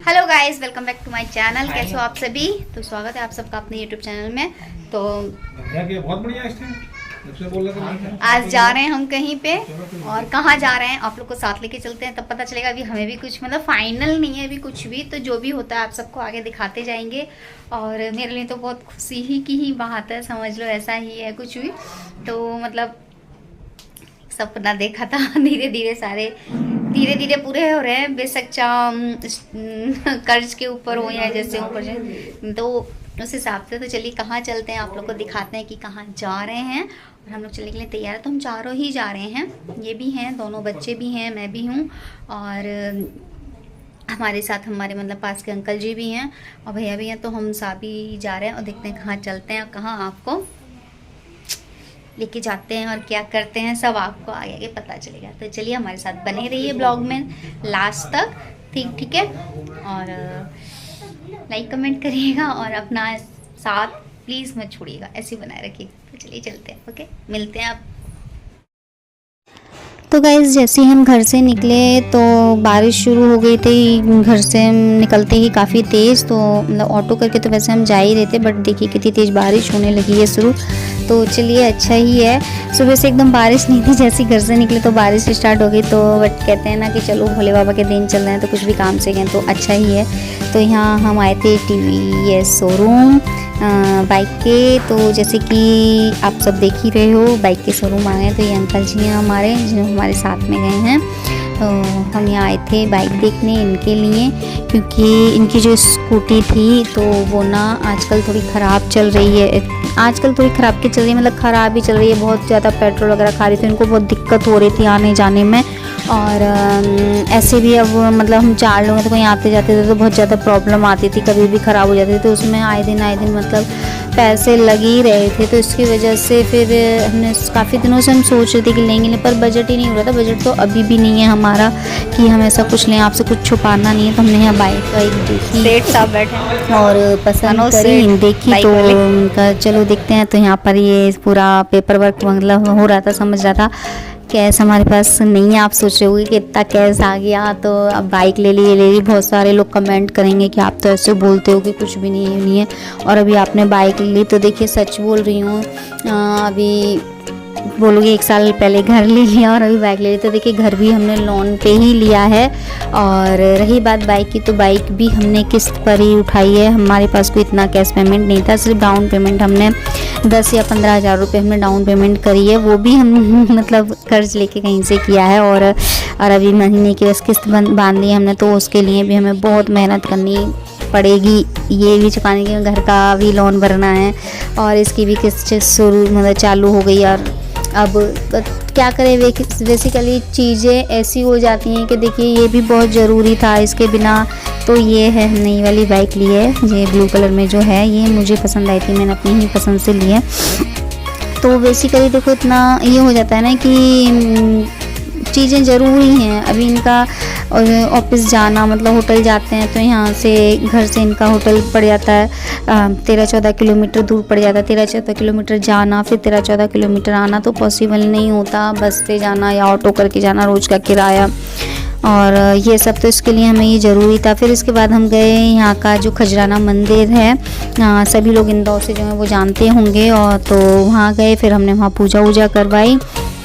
Hello guys, welcome back to my channel. कैसे हो आप सभी? तो स्वागत है आप सबका अपने यूट्यूब चैनल में। तो बहुत बढ़िया आज जा रहे हैं हम कहीं पे, और कहाँ जा रहे हैं आप लोग को साथ लेके चलते हैं, तब पता चलेगा। अभी हमें भी कुछ मतलब फाइनल नहीं है अभी कुछ भी, तो जो भी होता है आप सबको आगे दिखाते जाएंगे। और मेरे लिए तो बहुत खुशी ही की ही बात है, समझ लो ऐसा ही है कुछ भी। तो मतलब सपना देखा था धीरे धीरे पूरे हो रहे हैं। बेशक कर्ज के ऊपर हो या जैसे ऊपर जाए, तो उस हिसाब से। तो चलिए कहाँ चलते हैं, आप लोग को दिखाते हैं कि कहाँ जा रहे हैं। और हम लोग चलने के लिए तैयार है, तो हम चारों ही जा रहे हैं। ये भी हैं, दोनों बच्चे भी हैं, मैं भी हूँ, और हमारे साथ हमारे मतलब पास के अंकल जी भी हैं और भैया भी हैं। तो हम सभी जा रहे हैं और देखते हैं कहाँ चलते हैं, कहाँ आपको लेके जाते हैं और क्या करते हैं, सब आपको आगे आगे पता चलेगा। तो चलिए हमारे साथ बने रहिए ब्लॉग में लास्ट तक। ठीक है, और लाइक कमेंट करिएगा और अपना साथ प्लीज़ मत छोड़िएगा, ऐसे बनाए रखिएगा। तो चलिए चलते हैं, ओके, मिलते हैं आप। तो गाइज़ जैसे ही हम घर से निकले तो बारिश शुरू हो गई थी। घर से निकलते ही काफ़ी तेज़, तो मतलब ऑटो करके तो वैसे हम जा ही रहे थे, बट देखिए कितनी तेज़ बारिश होने लगी है शुरू। तो चलिए अच्छा ही है, सुबह से एकदम बारिश नहीं थी, जैसे ही घर से निकले तो बारिश स्टार्ट हो गई। तो बट कहते हैं ना कि चलो भोले बाबा के दिन चल रहे हैं तो कुछ भी काम से गए तो अच्छा ही है। तो यहाँ हम आए थे TVS शोरूम बाइक के। तो जैसे कि आप सब देख ही रहे हो, बाइक के शोरूम आ गए। तो ये अंकल जी हैं हमारे, जो हमारे साथ में गए हैं। तो हम यहाँ आए थे बाइक देखने इनके लिए, क्योंकि इनकी जो स्कूटी थी तो वो ना आजकल थोड़ी ख़राब चल रही है। आजकल थोड़ी ख़राब की चल रही है, मतलब ख़राब ही चल रही है, बहुत ज़्यादा पेट्रोल वगैरह खा रही थी, इनको बहुत दिक्कत हो रही थी आने जाने में। और ऐसे भी अब मतलब हम 4 लोग हैं, तो कहीं आते जाते थे तो बहुत ज़्यादा प्रॉब्लम आती थी, कभी भी ख़राब हो जाती थी। तो उसमें आए दिन मतलब पैसे लग ही रहे थे। तो इसकी वजह से फिर हमने काफ़ी दिनों से हम सोच रहे थे कि लेंगे, पर बजट ही नहीं हो रहा था। बजट तो अभी भी नहीं है हमारा कि हम ऐसा कुछ लें, आपसे कुछ छुपाना नहीं है। तो हमने यहाँ बाइक देखी और पसंद करी, देखी तो उनका चलो देखते हैं। तो यहाँ पर ये पूरा पेपर वर्क मतलब हो रहा था, समझ रहा था। कैश हमारे पास नहीं है, आप सोच रहे होगे कि इतना कैश आ गया तो अब बाइक ले ली। बहुत सारे लोग कमेंट करेंगे कि आप तो ऐसे बोलते हो कि कुछ भी नहीं है, और अभी आपने बाइक ली। तो देखिए सच बोल रही हूँ, अभी बोलोगे 1 साल पहले घर ले लिया और अभी बाइक ले ली। तो देखिए घर भी हमने लोन पे ही लिया है। और रही बात बाइक की, तो बाइक भी हमने किस्त पर ही उठाई है। हमारे पास कोई इतना कैश पेमेंट नहीं था, सिर्फ डाउन पेमेंट हमने 10 या 15 हज़ार रुपये हमने डाउन पेमेंट करी है, वो भी हम मतलब कर्ज लेके कहीं से किया है। और अभी महीने की बस किस्त बांधी है हमने, तो उसके लिए भी हमें बहुत मेहनत करनी पड़ेगी, ये भी चुकाने के, घर का भी लोन भरना है और इसकी भी किस्त शुरू मतलब चालू हो गई। और अब क्या करें, बेसिकली चीज़ें ऐसी हो जाती हैं कि देखिए ये भी बहुत ज़रूरी था, इसके बिना। तो ये है नई वाली बाइक ली है, ये ब्लू कलर में जो है, ये मुझे पसंद आई थी, मैंने अपनी ही पसंद से ली है। तो बेसिकली देखो इतना ये हो जाता है ना कि चीज़ें ज़रूरी हैं। अभी इनका ऑफिस जाना मतलब होटल जाते हैं, तो यहाँ से घर से इनका होटल पड़ जाता है 13-14 किलोमीटर दूर पड़ जाता है। 13-14 किलोमीटर जाना, फिर 13-14 किलोमीटर आना तो पॉसिबल नहीं होता, बस से जाना या ऑटो करके जाना, रोज़ का किराया और ये सब। तो इसके लिए हमें ये ज़रूरी था। फिर इसके बाद हम गए यहाँ का जो खजराना मंदिर है, सभी लोग इंदौर से जो है वो जानते होंगे, और तो वहाँ गए। फिर हमने वहाँ पूजा वूजा करवाई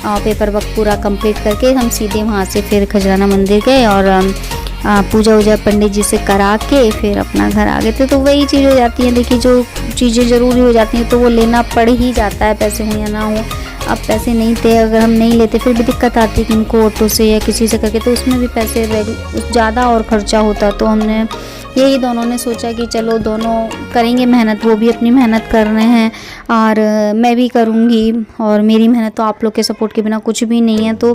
और पेपर वर्क पूरा कंप्लीट करके हम सीधे वहाँ से फिर खजराना मंदिर गए और पूजा वूजा पंडित जी से करा के फिर अपना घर आ गए थे। तो वही चीज़ हो जाती है, देखिए जो चीज़ें ज़रूरी हो जाती हैं तो वो लेना पड़ ही जाता है, पैसे हो या ना हो। अब पैसे नहीं थे, अगर हम नहीं लेते फिर भी दिक्कत आती कि इनको ऑटो से या किसी से करके, तो उसमें भी पैसे ज़्यादा और ख़र्चा होता। तो हमने यही दोनों ने सोचा कि चलो दोनों करेंगे मेहनत, वो भी अपनी मेहनत कर रहे हैं और मैं भी करूँगी, और मेरी मेहनत तो आप लोग के सपोर्ट के बिना कुछ भी नहीं है। तो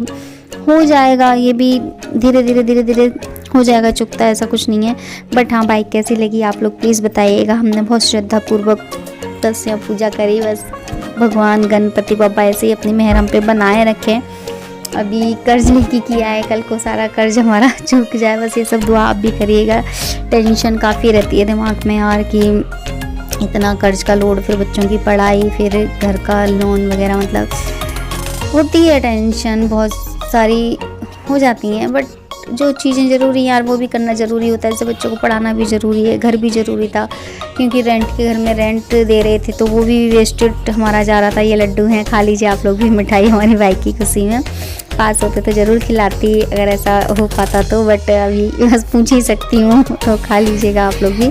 हो जाएगा, ये भी धीरे धीरे हो जाएगा, चुकता ऐसा कुछ नहीं है। बट हाँ, बाइक कैसी लगी आप लोग प्लीज़ बताइएगा। हमने बहुत श्रद्धापूर्वक 10 या पूजा करी, बस भगवान गणपति बाबा ऐसे ही अपनी मेहर हम पे बनाए रखें। अभी कर्ज लेके किया है, कल को सारा कर्ज हमारा चूक जाए, बस ये सब दुआ आप भी करिएगा। टेंशन काफ़ी रहती है दिमाग में यार कि इतना कर्ज का लोड, फिर बच्चों की पढ़ाई, फिर घर का लोन वगैरह, मतलब होती है टेंशन बहुत सारी हो जाती हैं। बट जो चीज़ें ज़रूरी हैं यार वो भी करना ज़रूरी होता है। जैसे बच्चों को पढ़ाना भी ज़रूरी है, घर भी ज़रूरी था, क्योंकि रेंट के घर में रेंट दे रहे थे तो वो भी वेस्टेड हमारा जा रहा था। ये लड्डू हैं, खा लीजिए आप लोग भी मिठाई हमारी भाई की खुशी में। पास होते तो ज़रूर खिलाती अगर ऐसा हो पाता तो, बट अभी बस पूछ ही सकती हूँ, तो खा लीजिएगा आप लोग भी।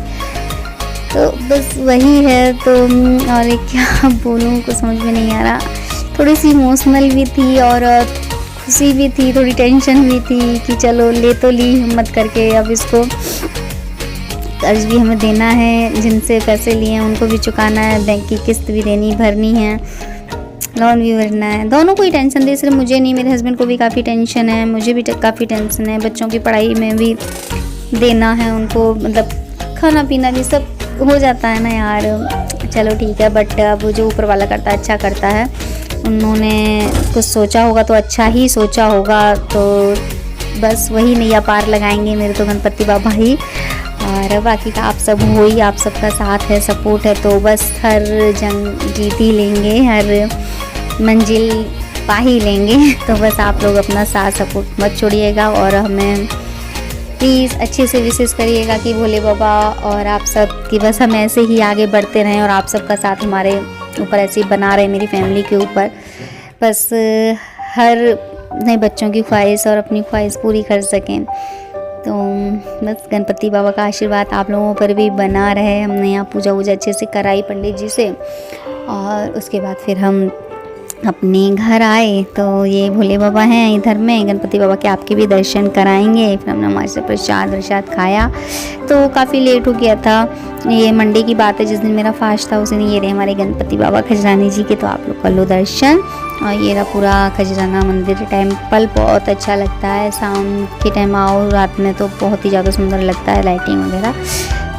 तो बस वही है। तो और क्या बोलूँ, कुछ समझ में नहीं आ रहा। थोड़ी सी इमोशनल भी थी और खुशी भी थी, थोड़ी टेंशन भी थी कि चलो ले तो ली हिम्मत करके, अब इसको कर्ज भी हमें देना है, जिनसे पैसे लिए हैं उनको भी चुकाना है, बैंक की किस्त भी भरनी है, लोन भी भरना है। दोनों को ही टेंशन थी, सिर्फ मुझे नहीं, मेरे हस्बैंड को भी काफ़ी टेंशन है, मुझे भी काफ़ी टेंशन है। बच्चों की पढ़ाई में भी देना है उनको, मतलब खाना पीना भी सब हो जाता है ना यार। चलो ठीक है, बट अब जो ऊपर वाला करता है अच्छा करता है। उन्होंने कुछ सोचा होगा तो अच्छा ही सोचा होगा, तो बस वही नैया पार लगाएंगे मेरे तो गणपति बाबा ही। और बाकी का आप सब हो ही, आप सबका साथ है, सपोर्ट है, तो बस हर जंग जीत ही लेंगे, हर मंजिल पा ही लेंगे। तो बस आप लोग अपना साथ सपोर्ट मत छोड़िएगा और हमें प्लीज़ अच्छे से विशेष करिएगा कि भोले बाबा और आप सब कि बस हम ऐसे ही आगे बढ़ते रहें और आप सबका साथ हमारे ऊपर ऐसे ही बना रहे, मेरी फैमिली के ऊपर। बस हर नए बच्चों की ख्वाहिश और अपनी ख्वाहिश पूरी कर सकें। तो बस गणपति बाबा का आशीर्वाद आप लोगों पर भी बना रहे। हमने यहाँ पूजा वूजा अच्छे से कराई पंडित जी से, और उसके बाद फिर हम अपने घर आए। तो ये भोले बाबा हैं इधर में, गणपति बाबा के आपके भी दर्शन कराएंगे। फिर हमने हमारे से प्रसाद खाया, तो काफ़ी लेट हो गया था। ये मंडे की बात है, जिस दिन मेरा फास्ट था उस दिन ये रहे हमारे गणपति बाबा खजरानी जी के, तो आप लोग कर लो दर्शन। और ये रहा पूरा खजराना मंदिर टेम्पल, बहुत अच्छा लगता है। शाम के टाइम आओ, रात में तो बहुत ही ज़्यादा सुंदर लगता है लाइटिंग वगैरह।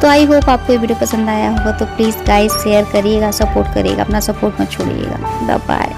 तो आई होप आपको ये वीडियो पसंद आया होगा, तो प्लीज़ गाइस शेयर करिएगा, सपोर्ट करिएगा, अपना सपोर्ट मत छोड़िएगा। बाय।